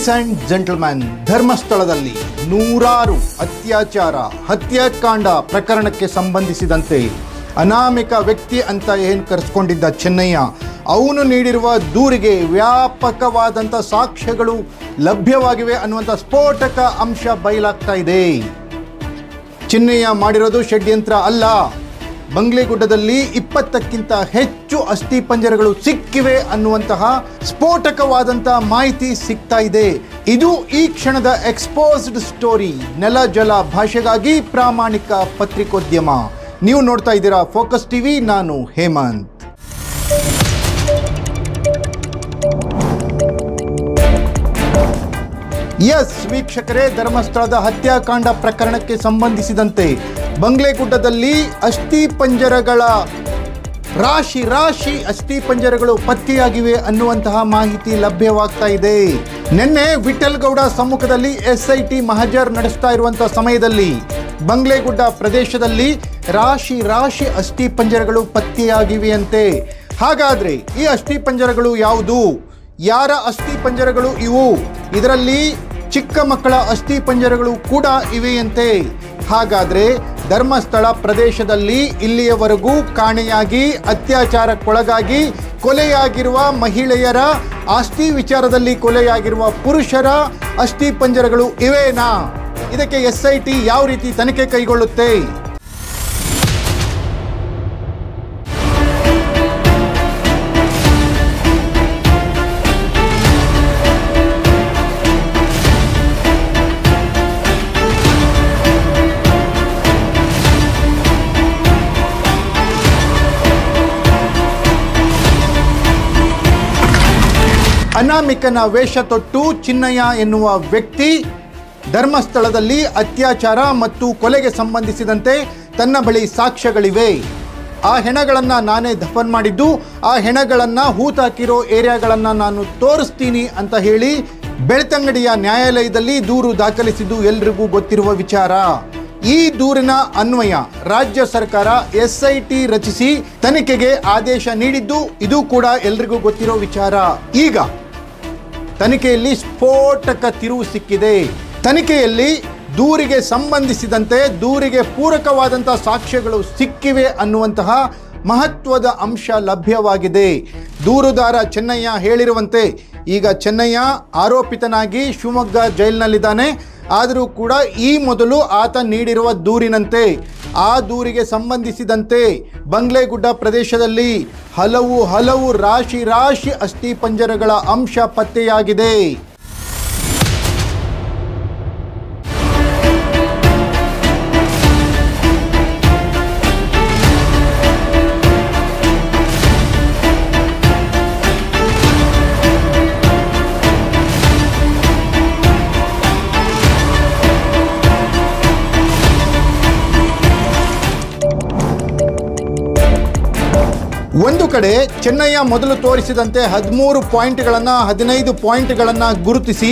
Ladies and gentleman, ಧರ್ಮಸ್ಥಳದಲ್ಲಿ ನೂರಾರು ಅತ್ಯಾಚಾರ ಹತ್ಯಾಕಾಂಡ ಪ್ರಕರಣಕ್ಕೆ ಸಂಬಂಧಿಸಿದಂತೆ ಅನಾಮಿಕ ವ್ಯಕ್ತಿ ಅಂತ ಏನು ಕರೆಸ್ಕೊಂಡಿದ್ದ ಚೆನ್ನಯ್ಯ, ಅವನು ನೀಡಿರುವ ದೂರಿಗೆ ವ್ಯಾಪಕವಾದಂಥ ಸಾಕ್ಷ್ಯಗಳು ಲಭ್ಯವಾಗಿವೆ ಅನ್ನುವಂಥ ಸ್ಫೋಟಕ ಅಂಶ ಬಯಲಾಗ್ತಾ ಇದೆ. ಚೆನ್ನಯ್ಯ ಮಾಡಿರೋದು ಷಡ್ಯಂತ್ರ ಅಲ್ಲ. ಬಂಗ್ಲೆಗುಡ್ಡದಲ್ಲಿ 20ಕ್ಕಿಂತ ಹೆಚ್ಚು ಅಸ್ಥಿಪಂಜರಗಳು ಸಿಕ್ಕಿವೆ ಅನ್ನುವಂತಹ ಸ್ಫೋಟಕವಾದಂತಹ ಮಾಹಿತಿ ಸಿಗ್ತಾ ಇದೆ. ಇದು ಈ ಕ್ಷಣದ ಎಕ್ಸ್ಪೋಸ್ಡ್ ಸ್ಟೋರಿ, ನೆಲ ಜಲ ಭಾಷೆಗಾಗಿ ಪ್ರಾಮಾಣಿಕ ಪತ್ರಿಕೋದ್ಯಮ. ನೀವು ನೋಡ್ತಾ ಇದ್ದೀರಾ ಫೋಕಸ್ ಟಿವಿ, ನಾನು ಹೇಮಂತ್. ಎಸ್ ವೀಕ್ಷಕರೇ, ಧರ್ಮಸ್ಥಳದ ಹತ್ಯಾಕಾಂಡ ಪ್ರಕರಣಕ್ಕೆ ಸಂಬಂಧಿಸಿದಂತೆ ಬಂಗ್ಲೆಗುಡ್ಡದಲ್ಲಿ ಅಸ್ಥಿಪಂಜರಗಳ ರಾಶಿ ಅಸ್ಥಿಪಂಜರಗಳು ಪತ್ತೆಯಾಗಿವೆ ಅನ್ನುವಂತಹ ಮಾಹಿತಿ ಲಭ್ಯವಾಗ್ತಾ ಇದೆ. ನಿನ್ನೆ ವಿಠಲ್ ಗೌಡ ಸಮ್ಮುಖದಲ್ಲಿ SIT ಮಹಜರ್ ನಡೆಸ್ತಾ ಇರುವಂತಹ ಸಮಯದಲ್ಲಿ ಬಂಗ್ಲೆಗುಡ್ಡ ಪ್ರದೇಶದಲ್ಲಿ ರಾಶಿ ಅಸ್ಥಿಪಂಜರಗಳು ಪತ್ತೆಯಾಗಿವೆಯಂತೆ. ಹಾಗಾದ್ರೆ ಈ ಅಸ್ಥಿಪಂಜರಗಳು ಯಾವುದು? ಯಾರ ಅಸ್ಥಿಪಂಜರಗಳು ಇವು? ಇದರಲ್ಲಿ ಚಿಕ್ಕ ಮಕ್ಕಳ ಅಸ್ಥಿಪಂಜರಗಳು ಕೂಡ ಇವೆಯಂತೆ. ಹಾಗಾದ್ರೆ ಧರ್ಮಸ್ಥಳ ಪ್ರದೇಶದಲ್ಲಿ ಇಲ್ಲಿಯವರೆಗೂ ಕಾಣೆಯಾಗಿ ಅತ್ಯಾಚಾರಕ್ಕೊಳಗಾಗಿ ಕೊಲೆಯಾಗಿರುವ ಮಹಿಳೆಯರ ಆಸ್ತಿ ವಿಚಾರದಲ್ಲಿ ಕೊಲೆಯಾಗಿರುವ ಪುರುಷರ ಅಸ್ಥಿಪಂಜರಗಳು ಇವೇನಾ? ಇದಕ್ಕೆ SIT ಯಾವ ರೀತಿ ತನಿಖೆ ಕೈಗೊಳ್ಳುತ್ತೆ? ಅನಾಮಿಕನ ವೇಷ ತೊಟ್ಟು ಚಿನ್ನಯ್ಯ ಎನ್ನುವ ವ್ಯಕ್ತಿ ಧರ್ಮಸ್ಥಳದಲ್ಲಿ ಅತ್ಯಾಚಾರ ಮತ್ತು ಕೊಲೆಗೆ ಸಂಬಂಧಿಸಿದಂತೆ ತನ್ನ ಬಳಿ ಸಾಕ್ಷ್ಯಗಳಿವೆ, ಆ ಹೆಣಗಳನ್ನು ನಾನೇ ದಫನ್ ಮಾಡಿದ್ದು, ಆ ಹೆಣಗಳನ್ನು ಹೂತಾಕಿರೋ ಏರಿಯಾಗಳನ್ನು ನಾನು ತೋರಿಸ್ತೀನಿ ಅಂತ ಹೇಳಿ ಬೆಳ್ತಂಗಡಿಯ ನ್ಯಾಯಾಲಯದಲ್ಲಿ ದೂರು ದಾಖಲಿಸಿದ್ದು ಎಲ್ರಿಗೂ ಗೊತ್ತಿರುವ ವಿಚಾರ. ಈ ದೂರಿನ ಅನ್ವಯ ರಾಜ್ಯ ಸರ್ಕಾರ SIT ರಚಿಸಿ ತನಿಖೆಗೆ ಆದೇಶ ನೀಡಿದ್ದು ಇದು ಕೂಡ ಎಲ್ರಿಗೂ ಗೊತ್ತಿರೋ ವಿಚಾರ. ಈಗ ತನಿಖೆಯಲ್ಲಿ ಸ್ಫೋಟಕ ತಿರುವು ಸಿಕ್ಕಿದೆ. ತನಿಖೆಯಲ್ಲಿ ದೂರಿಗೆ ಸಂಬಂಧಿಸಿದಂತೆ ದೂರಿಗೆ ಪೂರಕವಾದಂತಹ ಸಾಕ್ಷ್ಯಗಳು ಸಿಕ್ಕಿವೆ ಅನ್ನುವಂತಹ ಮಹತ್ವದ ಅಂಶ ಲಭ್ಯವಾಗಿದೆ. ದೂರುದಾರ ಚೆನ್ನಯ್ಯ ಹೇಳಿರುವಂತೆ ಈಗ ಚೆನ್ನಯ್ಯ ಆರೋಪಿತನಾಗಿ ಶಿವಮೊಗ್ಗ ಜೈಲಿನಲ್ಲಿದ್ದಾನೆ. ಆದರೂ ಕೂಡ ಈ ಮೊದಲು ಆತ ನೀಡಿರುವ ದೂರಿನಂತೆ ಆ ದೂರಿಗೆ ಸಂಬಂಧಿಸಿದಂತೆ ಬಂಗ್ಲೆಗುಡ್ಡ ಪ್ರದೇಶದಲ್ಲಿ ಹಲವು ರಾಶಿ ಅಸ್ಥಿಪಂಜರಗಳ ಅಂಶ ಪತ್ತೆಯಾಗಿದೆ. ಒಂದು ಕಡೆ ಚೆನ್ನಯ್ಯ ಮೊದಲು ತೋರಿಸಿದಂತೆ 13 ಪಾಯಿಂಟ್ಗಳನ್ನು 15 ಪಾಯಿಂಟ್ಗಳನ್ನು ಗುರುತಿಸಿ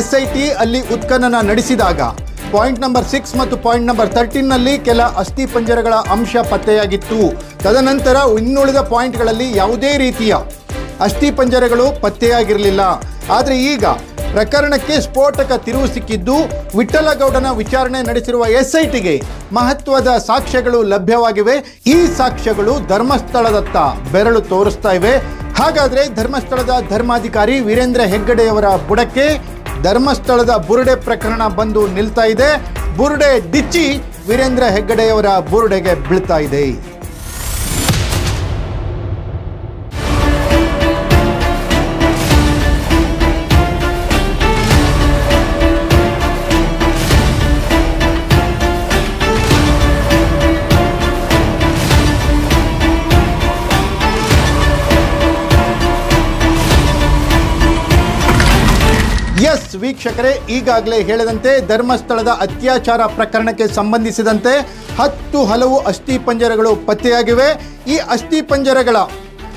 SIT ಅಲ್ಲಿ ಉತ್ಖನನ ನಡೆಸಿದಾಗ ಪಾಯಿಂಟ್ ನಂಬರ್ 6 ಮತ್ತು ಪಾಯಿಂಟ್ ನಂಬರ್ 13ನಲ್ಲಿ ಕೆಲ ಅಸ್ಥಿಪಂಜರಗಳ ಅಂಶ ಪತ್ತೆಯಾಗಿತ್ತು. ತದನಂತರ ಇನ್ನುಳಿದ ಪಾಯಿಂಟ್ಗಳಲ್ಲಿ ಯಾವುದೇ ರೀತಿಯ ಅಸ್ಥಿಪಂಜರಗಳು ಪತ್ತೆಯಾಗಿರಲಿಲ್ಲ. ಆದರೆ ಈಗ ಪ್ರಕರಣಕ್ಕೆ ಸ್ಫೋಟಕ ತಿರುವು ಸಿಕ್ಕಿದ್ದು ವಿಠಲಗೌಡನ ವಿಚಾರಣೆ ನಡೆಸಿರುವ SITಗೆ ಮಹತ್ವದ ಸಾಕ್ಷ್ಯಗಳು ಲಭ್ಯವಾಗಿವೆ. ಈ ಸಾಕ್ಷ್ಯಗಳು ಧರ್ಮಸ್ಥಳದತ್ತ ಬೆರಳು ತೋರಿಸ್ತಾ ಇವೆ. ಹಾಗಾದ್ರೆ ಧರ್ಮಸ್ಥಳದ ಧರ್ಮಾಧಿಕಾರಿ ವೀರೇಂದ್ರ ಹೆಗ್ಗಡೆಯವರ ಬುಡಕ್ಕೆ ಧರ್ಮಸ್ಥಳದ ಬುರುಡೆ ಪ್ರಕರಣ ಬಂದು ನಿಲ್ತಾ ಇದೆ. ಬುರುಡೆ ಡಿಚ್ಚಿ ವೀರೇಂದ್ರ ಹೆಗ್ಗಡೆಯವರ ಬುರುಡೆಗೆ ಬೀಳ್ತಾ ಇದೆ. ಎಸ್ ವೀಕ್ಷಕರೇ, ಈಗಾಗಲೇ ಹೇಳಿದಂತೆ ಧರ್ಮಸ್ಥಳದ ಅತ್ಯಾಚಾರ ಪ್ರಕರಣಕ್ಕೆ ಸಂಬಂಧಿಸಿದಂತೆ ಹಲವು ಅಸ್ಥಿಪಂಜರಗಳು ಪತ್ತೆಯಾಗಿವೆ. ಈ ಅಸ್ಥಿಪಂಜರಗಳ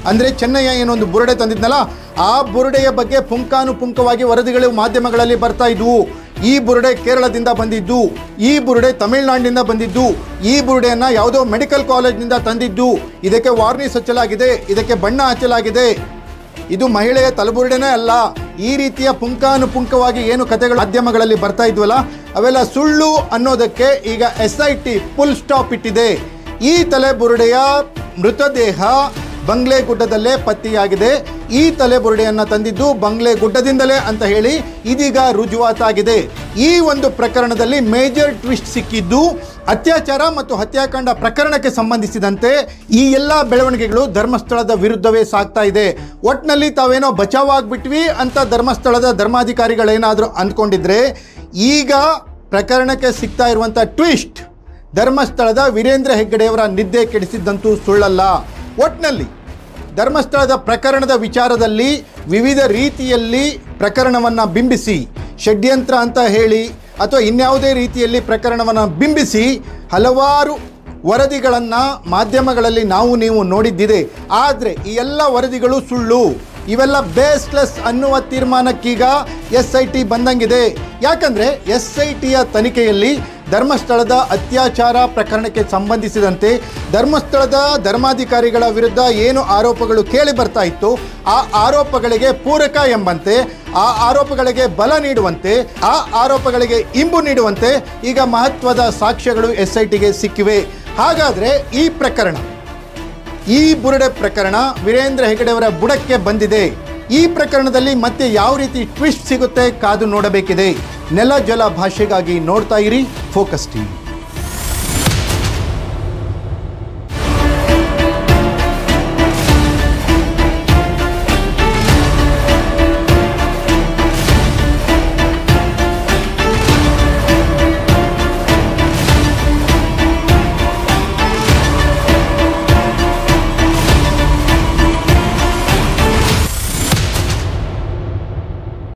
ಅಂದರೆ ಚೆನ್ನಯ್ಯ ಏನೊಂದು ಬುರುಡೆ ತಂದಿದ್ನಲ್ಲ, ಆ ಬುರುಡೆಯ ಬಗ್ಗೆ ಪುಂಖಾನುಪುಂಖವಾಗಿ ವರದಿಗಳು ಮಾಧ್ಯಮಗಳಲ್ಲಿ ಬರ್ತಾ ಇದ್ವು. ಈ ಬುರುಡೆ ಕೇರಳದಿಂದ ಬಂದಿದ್ದು, ಈ ಬುರುಡೆ ತಮಿಳುನಾಡಿನಿಂದ ಬಂದಿದ್ದು, ಈ ಬುರುಡೆಯನ್ನು ಯಾವುದೋ ಮೆಡಿಕಲ್ ಕಾಲೇಜ್ನಿಂದ ತಂದಿದ್ದು, ಇದಕ್ಕೆ ವಾರ್ನಿಷ್ ಹಚ್ಚಲಾಗಿದೆ, ಇದಕ್ಕೆ ಬಣ್ಣ ಹಚ್ಚಲಾಗಿದೆ, ಇದು ಮಹಿಳೆಯ ತಲೆಬುರುಡೆನೇ ಅಲ್ಲ, ಈ ರೀತಿಯ ಪುಂಖಾನುಪುಂಖವಾಗಿ ಏನು ಕಥೆಗಳು ಮಾಧ್ಯಮಗಳಲ್ಲಿ ಬರ್ತಾ ಇದ್ವಲ್ಲ ಅವೆಲ್ಲ ಸುಳ್ಳು ಅನ್ನೋದಕ್ಕೆ ಈಗ SIT ಫುಲ್ ಸ್ಟಾಪ್ ಇಟ್ಟಿದೆ. ಈ ತಲೆಬುರುಡೆಯ ಮೃತದೇಹ ಬಂಗ್ಲೆಗುಡ್ಡದಲ್ಲೇ ಪತ್ತೆಯಾಗಿದೆ. ಈ ತಲೆಬುರುಡೆಯನ್ನು ತಂದಿದ್ದು ಬಂಗ್ಲೆಗುಡ್ಡದಿಂದಲೇ ಅಂತ ಹೇಳಿ ಇದೀಗ ರುಜುವಾತಾಗಿದೆ. ಈ ಒಂದು ಪ್ರಕರಣದಲ್ಲಿ ಮೇಜರ್ ಟ್ವಿಸ್ಟ್ ಸಿಕ್ಕಿದ್ದು ಅತ್ಯಾಚಾರ ಮತ್ತು ಹತ್ಯಾಕಾಂಡ ಪ್ರಕರಣಕ್ಕೆ ಸಂಬಂಧಿಸಿದಂತೆ ಈ ಎಲ್ಲ ಬೆಳವಣಿಗೆಗಳು ಧರ್ಮಸ್ಥಳದ ವಿರುದ್ಧವೇ ಸಾಗ್ತಾ ಇದೆ. ಒಟ್ಟಿನಲ್ಲಿ ತಾವೇನೋ ಬಚಾವಾಗ್ಬಿಟ್ವಿ ಅಂತ ಧರ್ಮಸ್ಥಳದ ಧರ್ಮಾಧಿಕಾರಿಗಳೇನಾದರೂ ಅಂದ್ಕೊಂಡಿದ್ರೆ ಈಗ ಪ್ರಕರಣಕ್ಕೆ ಸಿಗ್ತಾ ಇರುವಂಥ ಟ್ವಿಸ್ಟ್ ಧರ್ಮಸ್ಥಳದ ವೀರೇಂದ್ರ ಹೆಗ್ಗಡೆಯವರ ನಿದ್ದೆ ಕೆಡಿಸಿದ್ದಂತೂ ಸುಳ್ಳಲ್ಲ. ಒಟ್ಟಿನಲ್ಲಿ ಧರ್ಮಸ್ಥಳದ ಪ್ರಕರಣದ ವಿಚಾರದಲ್ಲಿ ವಿವಿಧ ರೀತಿಯಲ್ಲಿ ಪ್ರಕರಣವನ್ನು ಬಿಂಬಿಸಿ ಷಡ್ಯಂತ್ರ ಅಂತ ಹೇಳಿ ಅಥವಾ ಇನ್ಯಾವುದೇ ರೀತಿಯಲ್ಲಿ ಪ್ರಕರಣವನ್ನು ಬಿಂಬಿಸಿ ಹಲವಾರು ವರದಿಗಳನ್ನು ಮಾಧ್ಯಮಗಳಲ್ಲಿ ನೀವು ನೋಡಿದ್ದಿದೆ. ಆದರೆ ಈ ಎಲ್ಲ ವರದಿಗಳು ಸುಳ್ಳು, ಇವೆಲ್ಲ ಬೇಸ್ಲೆಸ್ ಅನ್ನುವ ತೀರ್ಮಾನಕ್ಕೀಗ SIT ಬಂದಂಗಿದೆ. ಯಾಕಂದರೆ SITಯ ತನಿಖೆಯಲ್ಲಿ ಧರ್ಮಸ್ಥಳದ ಅತ್ಯಾಚಾರ ಪ್ರಕರಣಕ್ಕೆ ಸಂಬಂಧಿಸಿದಂತೆ ಧರ್ಮಸ್ಥಳದ ಧರ್ಮಾಧಿಕಾರಿಗಳ ವಿರುದ್ಧ ಏನು ಆರೋಪಗಳು ಕೇಳಿ ಬರ್ತಾ ಇತ್ತು ಆ ಆರೋಪಗಳಿಗೆ ಪೂರಕ ಎಂಬಂತೆ, ಆ ಆರೋಪಗಳಿಗೆ ಬಲ ನೀಡುವಂತೆ, ಆ ಆರೋಪಗಳಿಗೆ ಇಂಬು ನೀಡುವಂತೆ ಈಗ ಮಹತ್ವದ ಸಾಕ್ಷ್ಯಗಳು SITಗೆ ಸಿಕ್ಕಿವೆ. ಹಾಗಾದರೆ ಈ ಪ್ರಕರಣ, ಈ ಬುರುಡೆ ಪ್ರಕರಣ ವೀರೇಂದ್ರ ಹೆಗ್ಗಡೆಯವರ ಬುಡಕ್ಕೆ ಬಂದಿದೆ. ಈ ಪ್ರಕರಣದಲ್ಲಿ ಮತ್ತೆ ಯಾವ ರೀತಿ ಟ್ವಿಸ್ಟ್ ಸಿಗುತ್ತೆ ಕಾದು ನೋಡಬೇಕಿದೆ. ನೆಲ ಜಲ ಭಾಷೆಗಾಗಿ ನೋಡ್ತಾ ಇರಿ ಫೋಕಸ್ ಟಿವಿ.